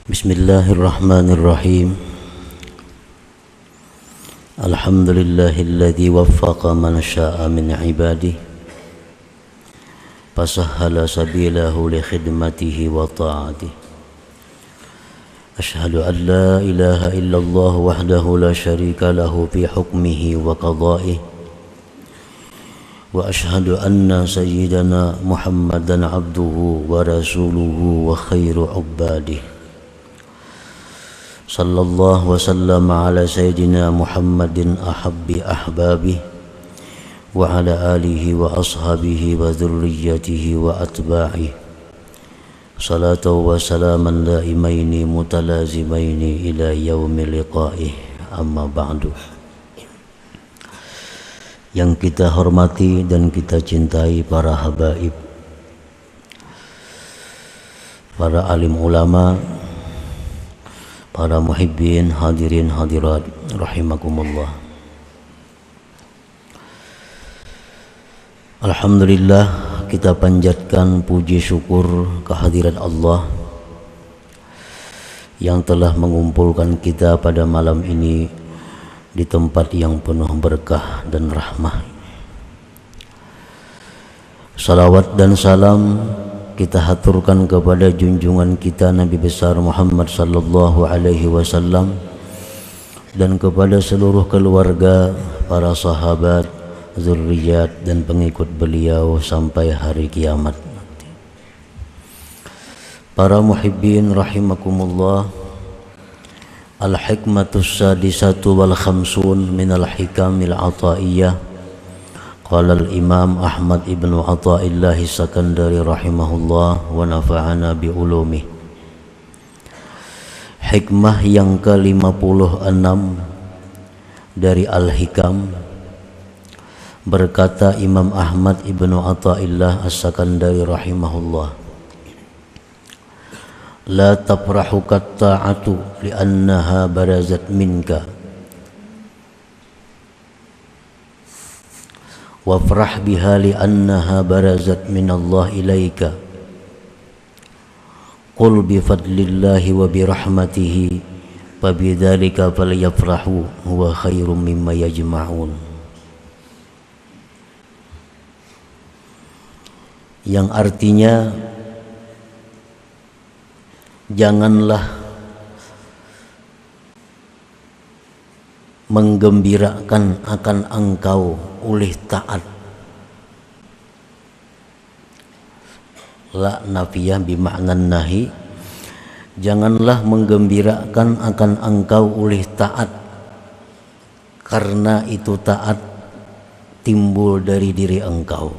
Bismillahirrahmanirrahim. Alhamdulillahilladzi waffaqa man syaa min ibadihi fasahhala sabilahu li khidmatihi wa ta'atihi. Ashhadu an la ilaha illallah wahdahu la syarika lahu fi hukmihi wa qada'ihi. Wa ashhadu anna sayyidana Muhammadan abduhu wa rasuluhu wa khairu ubadihi. Sallallahu wasallam ala sayyidina Muhammadin ahabbi ahbabihi wa ala alihi wa ashabihi wa dhurriyyatihi wa atba'ihi. Salatu wa salaman daimaini mutalazimaini ila yaumi liqa'ih, amma ba'du. Yang kita hormati dan kita cintai para habaib, para alim ulama, para muhibbin, hadirin hadirat rahimakumullah. Alhamdulillah, kita panjatkan puji syukur kehadirat Allah yang telah mengumpulkan kita pada malam ini di tempat yang penuh berkah dan rahmah. Salawat dan salam kita haturkan kepada junjungan kita Nabi besar Muhammad sallallahu alaihi wasallam dan kepada seluruh keluarga, para sahabat, zurriyat dan pengikut beliau sampai hari kiamat. Para muhibbin rahimakumullah, al-hikmatus sadisatu wal khamsun minal hikamil ataiyah. Qala al-Imam Ahmad ibn Athaillah Sakandari rahimahullah wa nafa'ana bi ulumih. Hikmah yang ke-56 dari Al-Hikam, berkata Imam Ahmad ibn Athaillah As-Sakandari rahimahullah, la tafrahukat ta'atu li'annaha barazat minka wafrah biha li'annaha barazat minallah ilaika. Qul bifadlillahi wa birahmatihi fabidzalika falyafrahu huwa khairum mimma yajma'un. Yang artinya, janganlah menggembirakan akan engkau oleh taat. La nafiyah bima'nan nahi, janganlah menggembirakan akan engkau oleh taat, karena itu taat timbul dari diri engkau.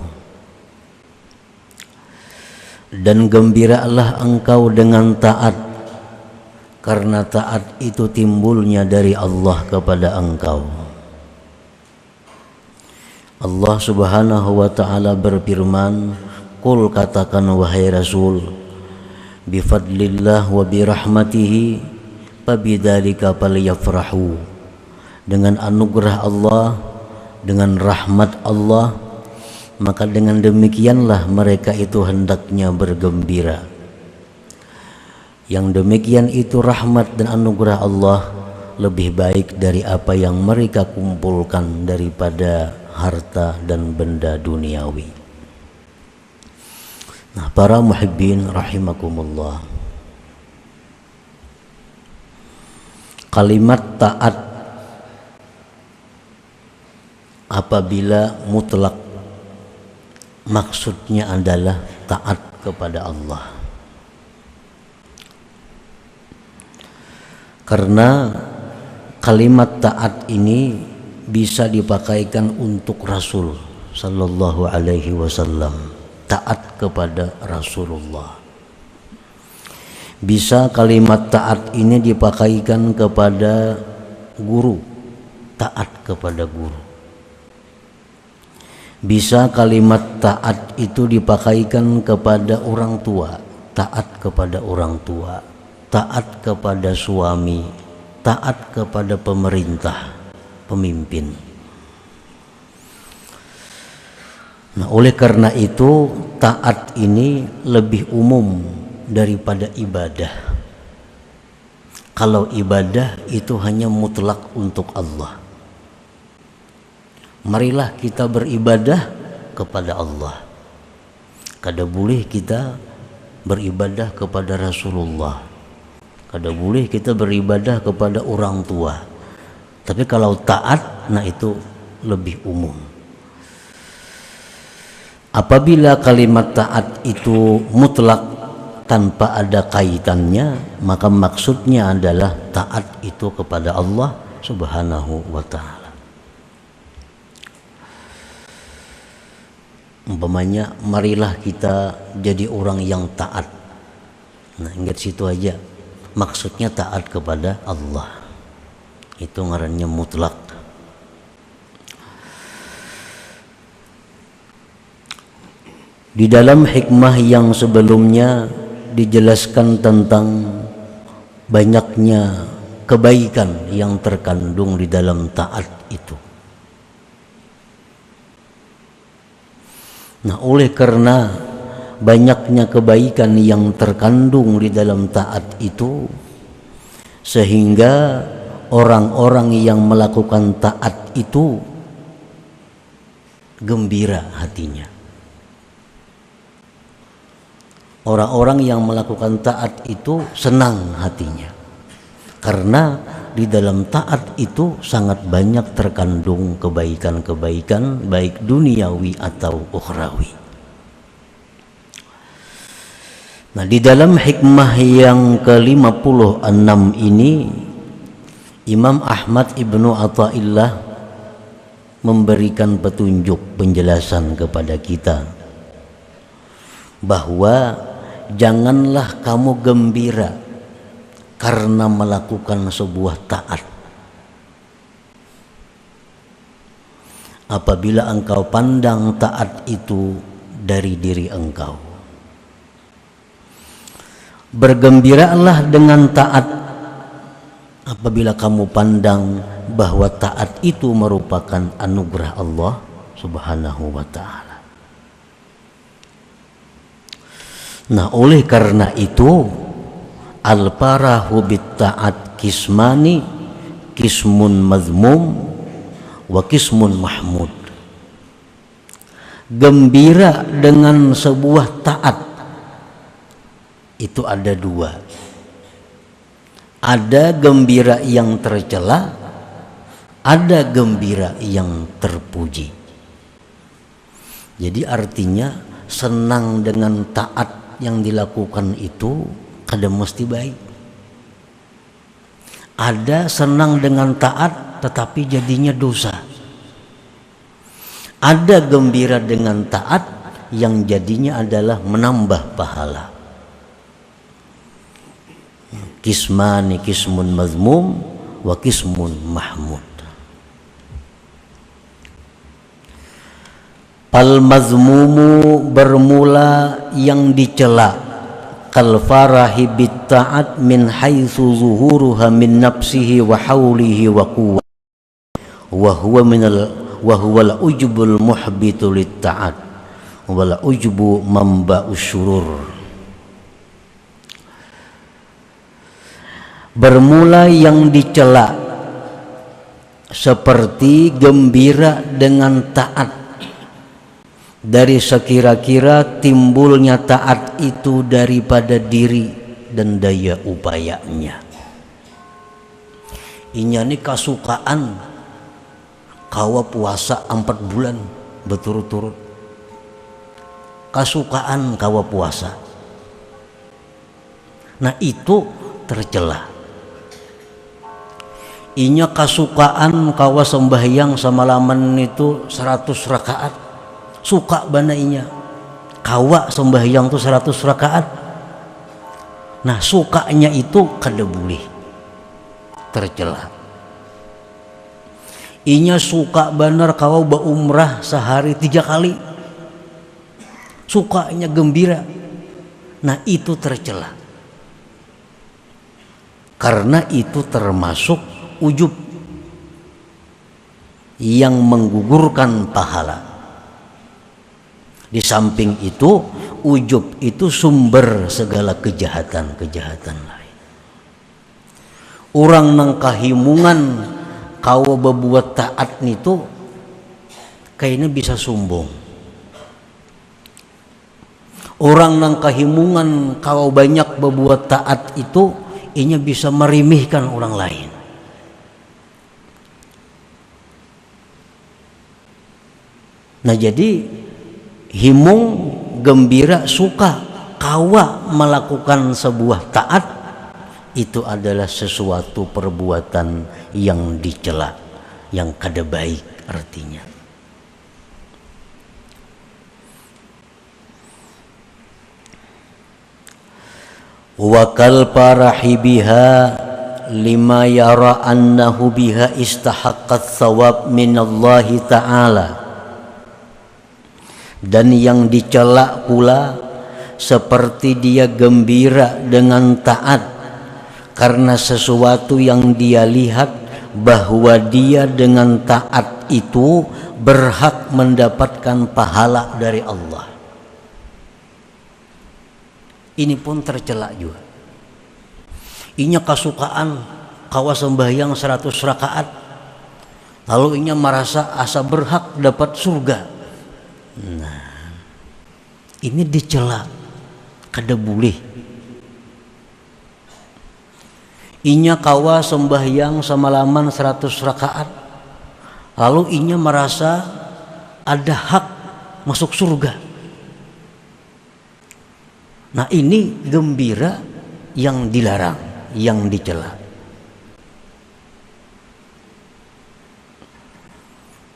Dan gembiralah engkau dengan taat, karena taat itu timbulnya dari Allah kepada engkau. Allah subhanahu wa ta'ala berfirman, Qul, katakan wahai Rasul, bifadlillah wa birahmatihi fabidzalika falyafrahu. Dengan anugerah Allah, dengan rahmat Allah, maka dengan demikianlah mereka itu hendaknya bergembira. Yang demikian itu rahmat dan anugerah Allah lebih baik dari apa yang mereka kumpulkan daripada harta dan benda duniawi. Nah, para muhibbin rahimakumullah, kalimat taat apabila mutlak maksudnya adalah taat kepada Allah. Karena kalimat taat ini bisa dipakaikan untuk Rasul sallallahu alaihi wasallam, taat kepada Rasulullah. Bisa kalimat taat ini dipakaikan kepada guru, taat kepada guru. Bisa kalimat taat itu dipakaikan kepada orang tua, taat kepada orang tua, taat kepada suami, taat kepada pemerintah, pemimpin. Nah, oleh karena itu taat ini lebih umum daripada ibadah. kalau ibadah itu hanya mutlak untuk Allah. Marilah kita beribadah kepada Allah. Kada boleh kita beribadah kepada Rasulullah. Kada boleh kita beribadah kepada orang tua. Tapi kalau taat, nah itu lebih umum. Apabila kalimat taat itu mutlak tanpa ada kaitannya, maka maksudnya adalah taat itu kepada Allah Subhanahu wa ta'ala. Umpamanya, marilah kita jadi orang yang taat. Nah, ingat situ aja. Maksudnya taat kepada Allah. Itu ngarannya mutlak. Di dalam hikmah yang sebelumnya dijelaskan tentang banyaknya kebaikan yang terkandung di dalam taat itu. Nah, oleh karena banyaknya kebaikan yang terkandung di dalam taat itu, sehingga orang-orang yang melakukan taat itu gembira hatinya. Orang-orang yang melakukan taat itu senang hatinya, karena di dalam taat itu sangat banyak terkandung kebaikan-kebaikan baik duniawi atau ukhrawi. Nah, di dalam hikmah yang ke-56 ini, Imam Ahmad Ibnu Athaillah memberikan petunjuk penjelasan kepada kita bahwa janganlah kamu gembira karena melakukan sebuah taat apabila engkau pandang taat itu dari diri engkau. Bergembiralah dengan taat apabila kamu pandang bahwa taat itu merupakan anugerah Allah Subhanahu wa ta'ala. Nah, oleh karena itu, al-farahu bit-ta'at kismani, kismun mazmum wa kismun mahmud. Gembira dengan sebuah taat itu ada dua. Ada gembira yang tercela, ada gembira yang terpuji. Jadi artinya senang dengan taat yang dilakukan itu kada mesti baik. Ada senang dengan taat tetapi jadinya dosa. Ada gembira dengan taat yang jadinya adalah menambah pahala. Kismani, kismun mazmum wa kismun mahmud. Al-mazmumu bermula yang dicela, kal farahi bit ta'at min haitsu zuhuruha min nafsihi wa haulihi wa quwwah wa huwa al-ujbul muhbitu lit ta'at wal ujbu mamba'us syurur. Bermula yang dicela seperti gembira dengan taat, dari sekira-kira timbulnya taat itu daripada diri dan daya upayanya. Inya ni kasukaan kawa puasa 4 bulan berturut-turut. Kasukaan kawa puasa. Nah, itu tercela. Inya kasukaan kawa sembahyang semalaman itu 100 rakaat. Suka bana inya kawa sembahyang tuh 100 rakaat. Nah, sukanya itu kada boleh, tercela. Inya suka benar kawa berumrah sehari 3 kali, sukanya gembira. Nah, itu tercela, karena itu termasuk ujub yang menggugurkan pahala. Di samping itu, ujub itu sumber segala kejahatan-kejahatan lain. Orang nang kahimungan kawa berbuat taat itu kayaknya bisa sombong. Orang nang kahimungan kawa banyak berbuat taat itu inya bisa merimihkan orang lain. Nah jadi himung, gembira, suka kawa melakukan sebuah taat itu adalah sesuatu perbuatan yang dicela, yang kada baik artinya. Wa kal farahi biha lima yara annahu biha istahaqqat thawab minallahi ta'ala. Dan yang dicela pula seperti dia gembira dengan taat karena sesuatu yang dia lihat bahwa dia dengan taat itu berhak mendapatkan pahala dari Allah. Ini pun tercela juga. Inya kasukaan kawa sembahyang 100 rakaat, lalu inya merasa asa berhak dapat surga. Nah, ini dicela, kada boleh. Inya kawa sembahyang semalaman 100 rakaat, lalu inya merasa ada hak masuk surga. Nah ini gembira yang dilarang, yang dicela.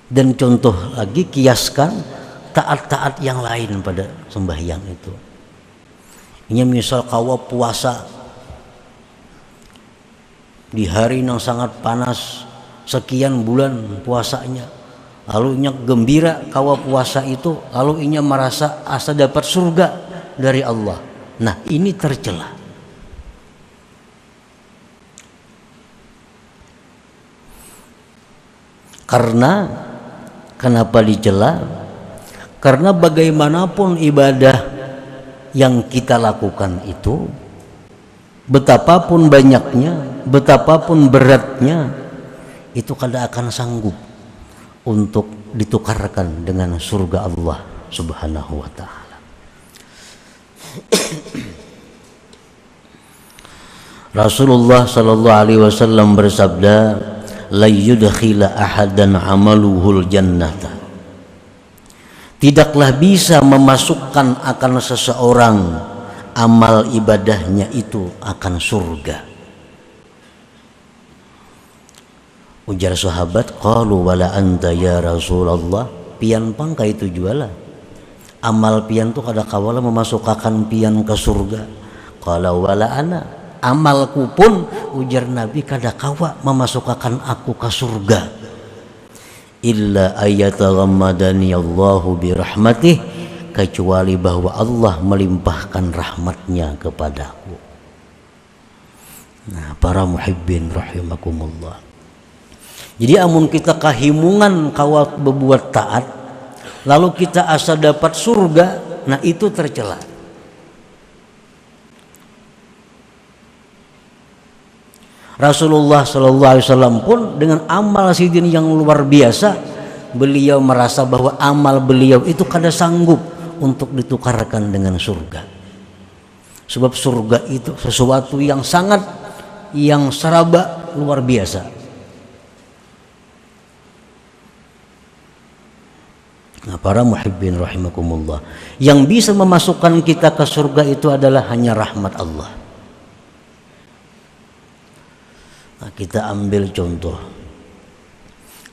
Dan contoh lagi, kiaskan taat-taat yang lain pada sembahyang itu. Inya misal kawa puasa di hari yang sangat panas, sekian bulan puasanya, lalu inya gembira kawa puasa itu, lalu inya merasa asa dapat surga dari Allah. Nah ini tercela. Karena kenapa dicela? Karena bagaimanapun ibadah yang kita lakukan itu, betapapun banyaknya, betapapun beratnya, itu kada akan sanggup untuk ditukarkan dengan surga Allah Subhanahu wa ta'ala. Rasulullah sallallahu alaihi wasallam bersabda, la yudkhila ahadan amaluhul jannata. Tidaklah bisa memasukkan akan seseorang amal ibadahnya itu akan surga. Ujar sahabat, qalu wala anta ya Rasulullah, pian pangka itu jualah. Amal pian tu kada kawala memasukkan pian ke surga. Qala wala ana, amalku pun, ujar Nabi, kada kawa memasukkan aku ke surga. Illa ayataghammadani Allahu birahmatih, kecuali bahwa Allah melimpahkan rahmatnya kepadaku. Nah, para muhibbin rahimakumullah. Jadi amun kita kahimungan kawat berbuat taat, lalu kita asa dapat surga, nah itu tercela. Rasulullah sallallahu alaihi wasallam pun dengan amal sidin yang luar biasa, beliau merasa bahwa amal beliau itu kada sanggup untuk ditukarkan dengan surga. Sebab surga itu sesuatu yang sangat, yang seraba luar biasa. Nah, para muhibbin rahimakumullah, yang bisa memasukkan kita ke surga itu adalah hanya rahmat Allah. Nah, kita ambil contoh,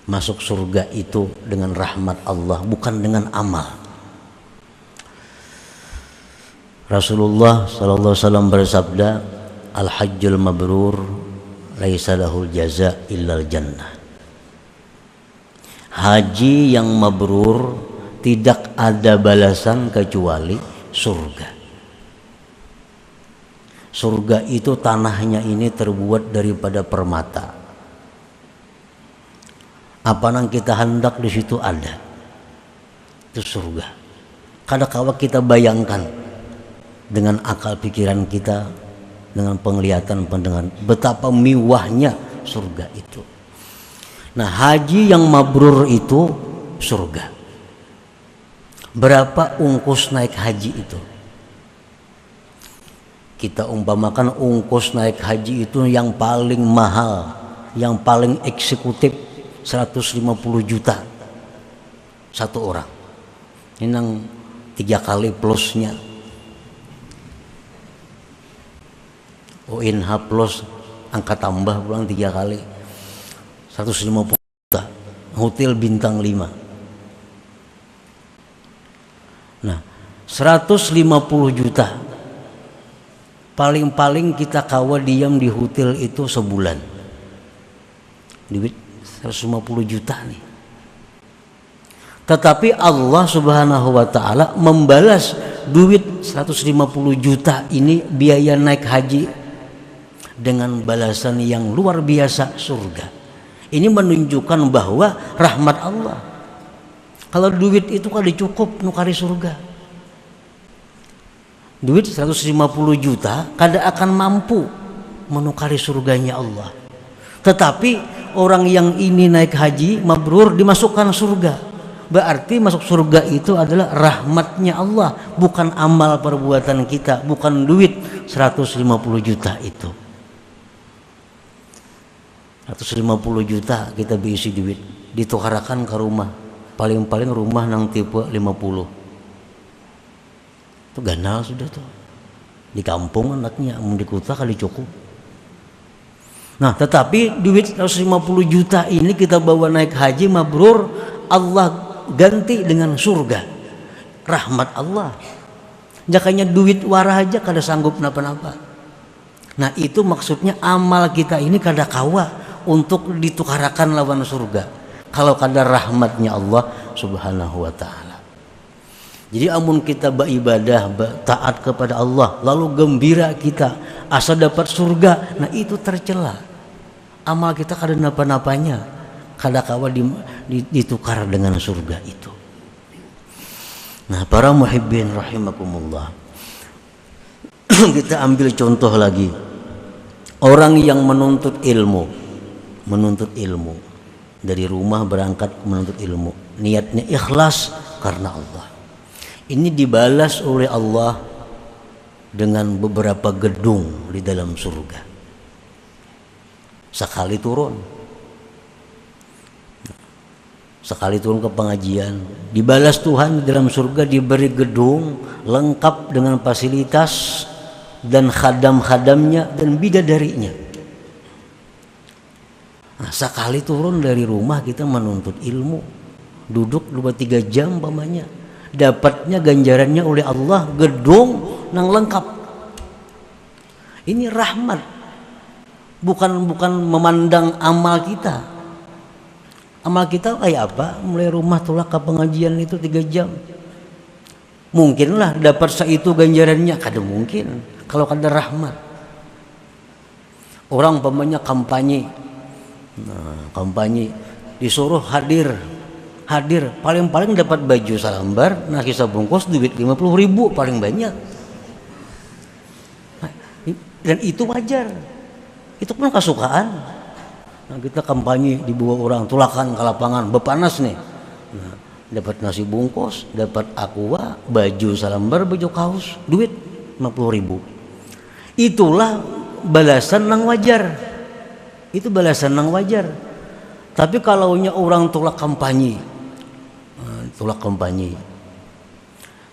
masuk surga itu dengan rahmat Allah, bukan dengan amal. Rasulullah sallallahu alaihi wasallam bersabda, al-hajjul mabrur laisa lahul jaza illal jannah. Haji yang mabrur tidak ada balasan kecuali surga. Surga itu tanahnya ini terbuat daripada permata. Apa yang kita hendak di situ ada. Itu surga. Kadang-kadang kita bayangkan dengan akal pikiran kita, dengan penglihatan pendengaran. Betapa mewahnya surga itu. Nah, haji yang mabrur itu surga. Berapa ungkus naik haji itu? Kita umpamakan ungkus naik haji itu yang paling mahal, yang paling eksekutif 150 juta satu orang. Ini yang 3 kali plusnya. ONH plus angka tambah pulang 3 kali 150 juta, hotel bintang 5. Nah, 150 juta paling-paling kita kawa diam di hotel itu sebulan, duit 150 juta nih. Tetapi Allah Subhanahu wa ta'ala membalas duit 150 juta ini biaya naik haji dengan balasan yang luar biasa, surga. Ini menunjukkan bahwa rahmat Allah. Kalau duit itu kan cukup nukari surga. Duit 150 juta kada akan mampu menukari surganya Allah. Tetapi orang yang ini naik haji mabrur dimasukkan surga. Berarti masuk surga itu adalah rahmatnya Allah, bukan amal perbuatan kita, bukan duit 150 juta itu. 150 juta kita berisi duit, ditukarakan ke rumah. Paling-paling rumah nang tipe 50. Itu ganal sudah tuh. Di kampung anaknya, di kota kali cukup. Nah, tetapi duit 150 juta ini kita bawa naik haji mabrur, Allah ganti dengan surga, rahmat Allah. Jakanya duit warah aja kada sanggup napa-napa. Nah, itu maksudnya amal kita ini kada kawa untuk ditukarakan lawan surga kalau kada rahmatnya Allah Subhanahu wa ta'ala. Jadi amun kita beribadah, taat kepada Allah, lalu gembira kita asa dapat surga, nah itu tercela. Amal kita kada napa-napanya, kada kawa ditukar dengan surga itu. Nah, para muhibbin rahimakumullah, kita ambil contoh lagi. Orang yang menuntut ilmu dari rumah berangkat menuntut ilmu, niatnya ikhlas karena Allah. Ini dibalas oleh Allah dengan beberapa gedung di dalam surga. Sekali turun ke pengajian, dibalas Tuhan di dalam surga, diberi gedung lengkap dengan fasilitas dan khadam-khadamnya dan bidadarinya. Nah, sekali turun dari rumah kita menuntut ilmu, duduk 2-3 jam pamannya, dapatnya ganjarannya oleh Allah gedung nang lengkap. Ini rahmat, bukan memandang amal kita. Amal kita kayak apa? Mulai rumah tulak ke pengajian itu 3 jam. Mungkinlah dapat seitu ganjarannya, kada mungkin kalau kada rahmat. Orang pamannya kampanye. Nah, kampanye disuruh hadir paling-paling dapat baju salambar, nasi sabungkus, duit 50.000 paling banyak. Nah, dan itu wajar. Itu pun kesukaan. Nah, kita kampanye dibawa orang tulakan ke lapangan bepanas nih. Nah, dapat nasi bungkus, dapat aqua, baju salambar, baju kaos, duit 50.000. Itulah balasan nang wajar. Itu balasan nang wajar. Tapi kalaunya orang tolak kampanye,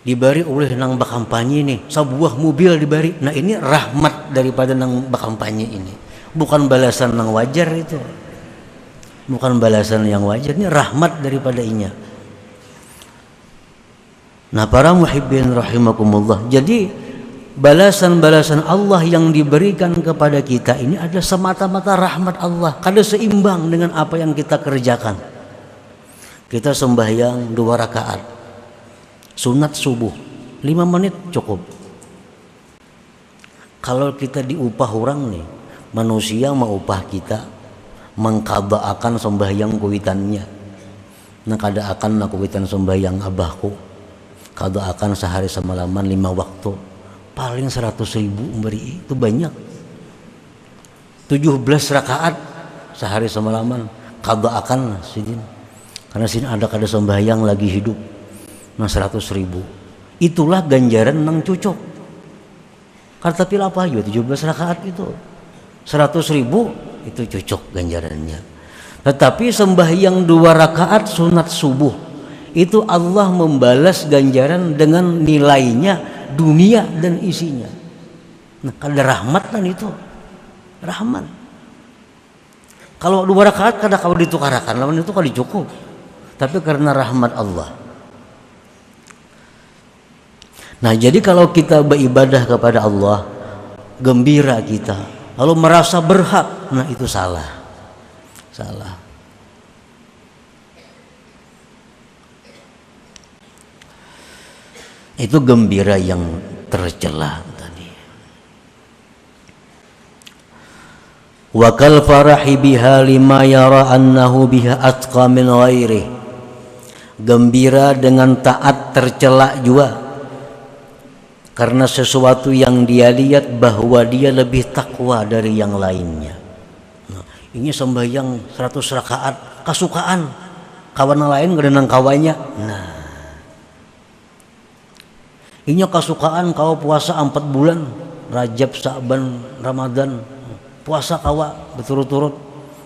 dibari oleh nang bakampanye nih, sebuah mobil dibari. Nah, ini rahmat daripada nang bakampanye ini. Bukan balasan yang wajar itu, bukan balasan yang wajar, ini rahmat daripada inya. Nah, para muhibbin rahimakumullah, jadi balasan-balasan Allah yang diberikan kepada kita ini adalah semata-mata rahmat Allah, kada seimbang dengan apa yang kita kerjakan. Kita sembahyang 2 rakaat sunat subuh 5 menit cukup. Kalau kita diupah orang nih, manusia mau upah kita mengqada'akan sembahyang kuitannya. Nah, kada akan nak kuitan sembahyang abahku, kada akan sehari semalaman 5 waktu, paling 100.000 memberi, itu banyak. 17 rakaat sehari semalaman qada akan sidin. Karena sini ada sembahyang lagi hidup nah 100.000. Itulah ganjaran nang cocok. Karena tapi apa ya 17 rakaat itu 100.000 itu cocok ganjarannya. Tetapi sembahyang 2 rakaat sunat subuh itu Allah membalas ganjaran dengan nilainya dunia dan isinya. Nah, kada rahmat kan itu. Rahmat. Kalau 2 rakaat kada kau ditukarakan, lawan itu kada cukup. Tapi karena rahmat Allah. Nah, jadi kalau kita beribadah kepada Allah, gembira kita, lalu merasa berhak, nah itu salah. Salah. Itu gembira yang tercela tadi. Wa kal farahi biha lima yara annahu biha atqa min ghairi. Gembira dengan taat tercela juga karena sesuatu yang dia lihat bahwa dia lebih takwa dari yang lainnya. Nah, ini sembahyang 100 rakaat kasukaan kawan lain ngerenang kawannya. Nah, ini kasukaan kau puasa 4 bulan Rajab, Sa'ban, Ramadan puasa kawa berturut-turut.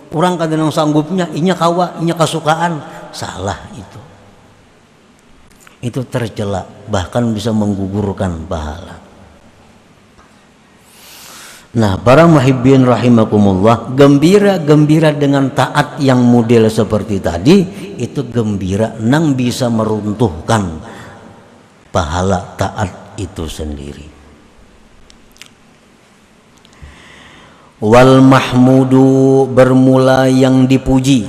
Orang kadang sanggupnya inya kawa, inya kasukaan. Salah itu. Itu tercela, bahkan bisa menggugurkan pahala. Nah, para muhibbin rahimakumullah, gembira dengan taat yang model seperti tadi, itu gembira nang bisa meruntuhkan pahala taat itu sendiri. Wal mahmudu bermula yang dipuji.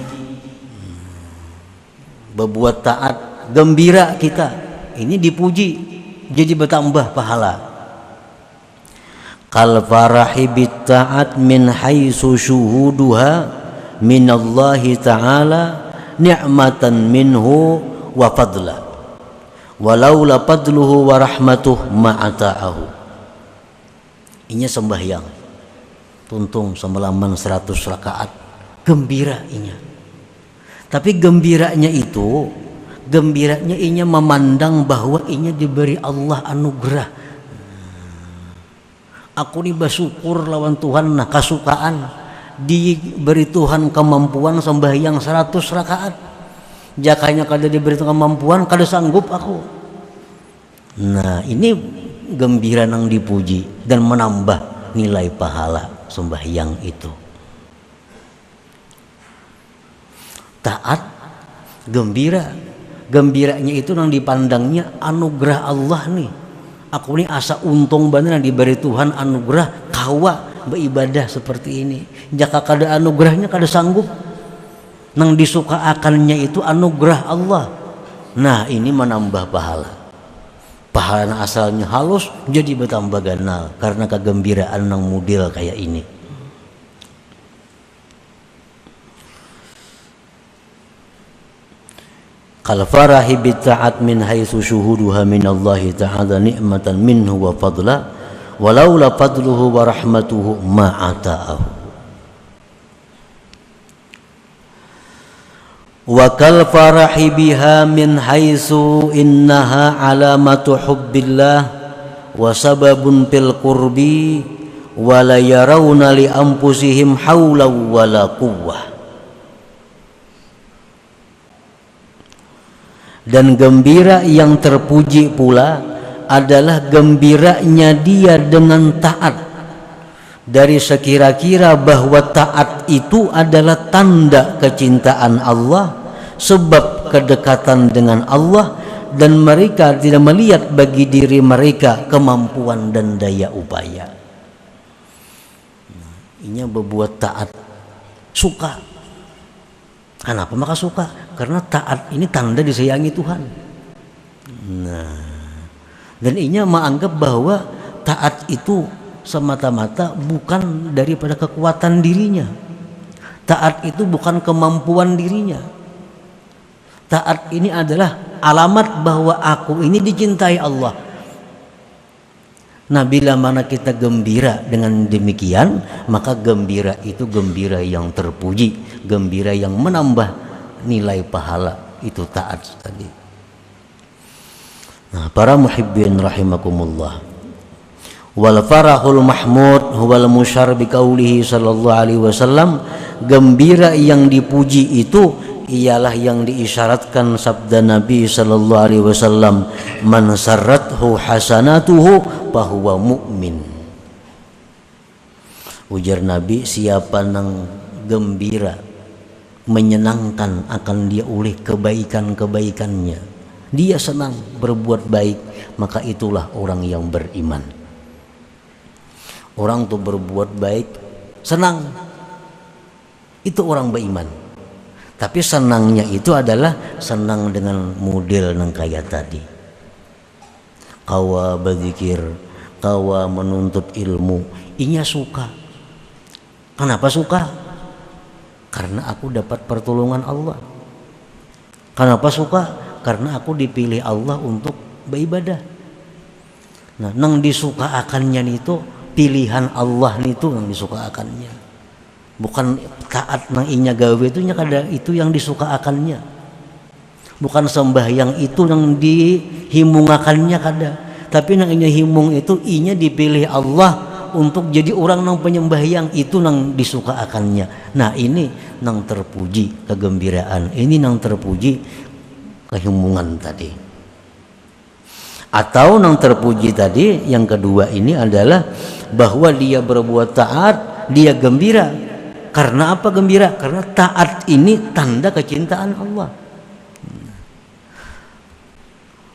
Berbuat taat, gembira kita, ini dipuji, jadi bertambah pahala. Kal farahi bit ta'at min haitsu syuhuduha minallahi ta'ala ni'matan minhu wa fadla. Walaula fadluhu wa rahmatuh ma'ata'ahu. Ini sembahyang tuntung semalaman 100 rakaat, gembira inya. Tapi gembiranya inya memandang bahwa inya diberi Allah anugerah. Aku ni bersyukur lawan Tuhan, nah kasukaan diberi Tuhan kemampuan sembahyang 100 rakaat. Jakanya kada diberi kemampuan, kada sanggup aku. Nah, ini gembira nang dipuji dan menambah nilai pahala sembahyang itu. Taat, gembiranya itu nang dipandangnya anugerah Allah nih. Aku ini asa untung bener diberi Tuhan anugerah kawa beribadah seperti ini. Jika kada anugerahnya kada sanggup. Nang disukaakannya itu anugerah Allah. Nah, ini menambah pahala. Pahala asalnya halus jadi bertambah ganal karena kegembiraan nang model kayak ini. Kal farahi bit ta'at min haitsu syuhuduha min Allah ta'ala ni'matan minhu wa fadla walaula fadluhu wa rahmatuhu ma'ata'ahu. Wa kal farahi biha min haitsu innaha alamatu hubbillah wa sababun fil qurbi wa la yarawna li anfusihim haula wala quwwah. Dan gembira yang terpuji pula adalah gembiranya dia dengan taat. Dari sekira-kira bahwa taat itu adalah tanda kecintaan Allah, sebab kedekatan dengan Allah, dan mereka tidak melihat bagi diri mereka kemampuan dan daya upaya. Ini berbuat taat, suka. Kenapa maka suka? Karena taat ini tanda disayangi Tuhan. Nah, dan inya menganggap bahwa taat itu semata-mata bukan daripada kekuatan dirinya. Taat itu bukan kemampuan dirinya. Taat ini adalah alamat bahwa aku ini dicintai Allah. Nah, bila mana kita gembira dengan demikian, maka gembira itu gembira yang terpuji, gembira yang menambah nilai pahala, itu taat tadi. Nah, para muhibbin rahimakumullah, wal farahul mahmud huwal musyar bi qaulihi sallallahu alaihi wasallam, gembira yang dipuji itu ialah yang diisyaratkan sabda Nabi sallallahu alaihi wasallam, man sarrathu hasanatuhu fahuwa mu'min. Ujar Nabi, siapa nang gembira menyenangkan akan dia oleh kebaikan-kebaikannya, dia senang berbuat baik, maka itulah orang yang beriman. Orang tuh berbuat baik senang, itu orang beriman. Tapi senangnya itu adalah senang dengan model yang kayak tadi, kawa berzikir, kawa menuntut ilmu, inya suka. Kenapa suka? Karena aku dapat pertolongan Allah. Kenapa suka? Karena aku dipilih Allah untuk beribadah. Nah, nang disuka akannya itu pilihan Allah itu yang disuka akannya. Bukan taat nang inya gawe itu nya kada itu yang disuka akannya. Bukan sembahyang itu yang dihimungakannya kada. Tapi nang inya himung itu inya dipilih Allah untuk jadi orang nang penyembahyang, itu nang disuka akannya. Nah, ini nang terpuji kegembiraan, ini nang terpuji kehimungan tadi. Atau nang terpuji tadi yang kedua ini adalah bahwa dia berbuat taat, dia gembira. Karena apa gembira? Karena taat ini tanda kecintaan Allah.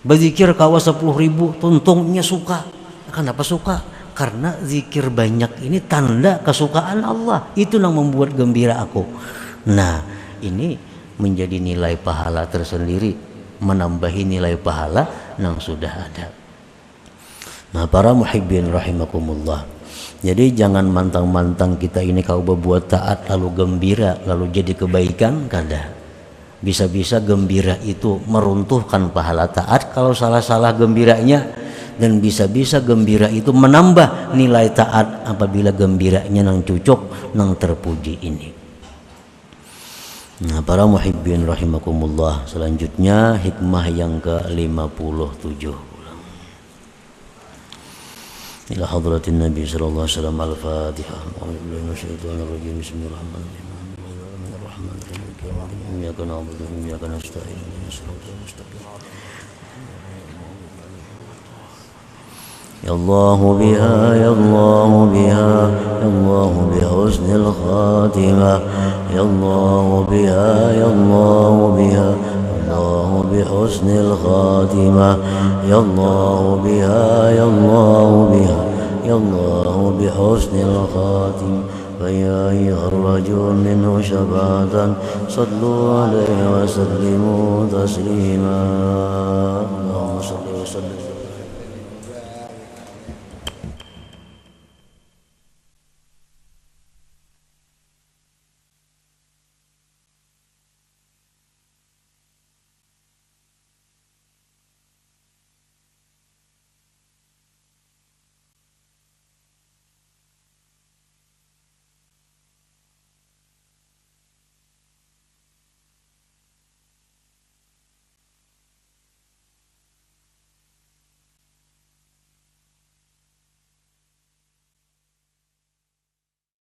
Berzikir kawa 10.000 tuntungnya suka. Kenapa suka? Karena zikir banyak ini tanda kesukaan Allah. Itu yang membuat gembira aku. Nah, ini menjadi nilai pahala tersendiri, menambahi nilai pahala yang sudah ada. Nah, para muhibbin rahimakumullah, jadi jangan mantang-mantang kita ini kau berbuat taat lalu gembira lalu jadi kebaikan, kada. Bisa-bisa gembira itu meruntuhkan pahala taat kalau salah-salah gembiranya, dan bisa-bisa gembira itu menambah nilai taat apabila gembiranya nang cucuk, nang terpuji ini. Nah, para muhibbin rahimakumullah, selanjutnya hikmah yang ke-57. Ila hadratin Nabi sallallahu alaihi wasallam. Al-Fatihah. Bismillahirrahmanirrahim. Bismillahirrahmanirrahim. Iyyaka na'budu wa iyyaka nasta'in. Ihdinas siratal mustaqim. Ya Allah biha, ya Allah biha, ya Allah bi husnil khatimah. Ya Allah biha, ya Allah biha, Allah bihusnil khatimah. Ya Allah biha, ya Allah biha, ya Allah bihusnil khatimah. فيا أيها الرجل منه شفاعة صلوا عليه وسلموا تسليما. اللهم صل وسلم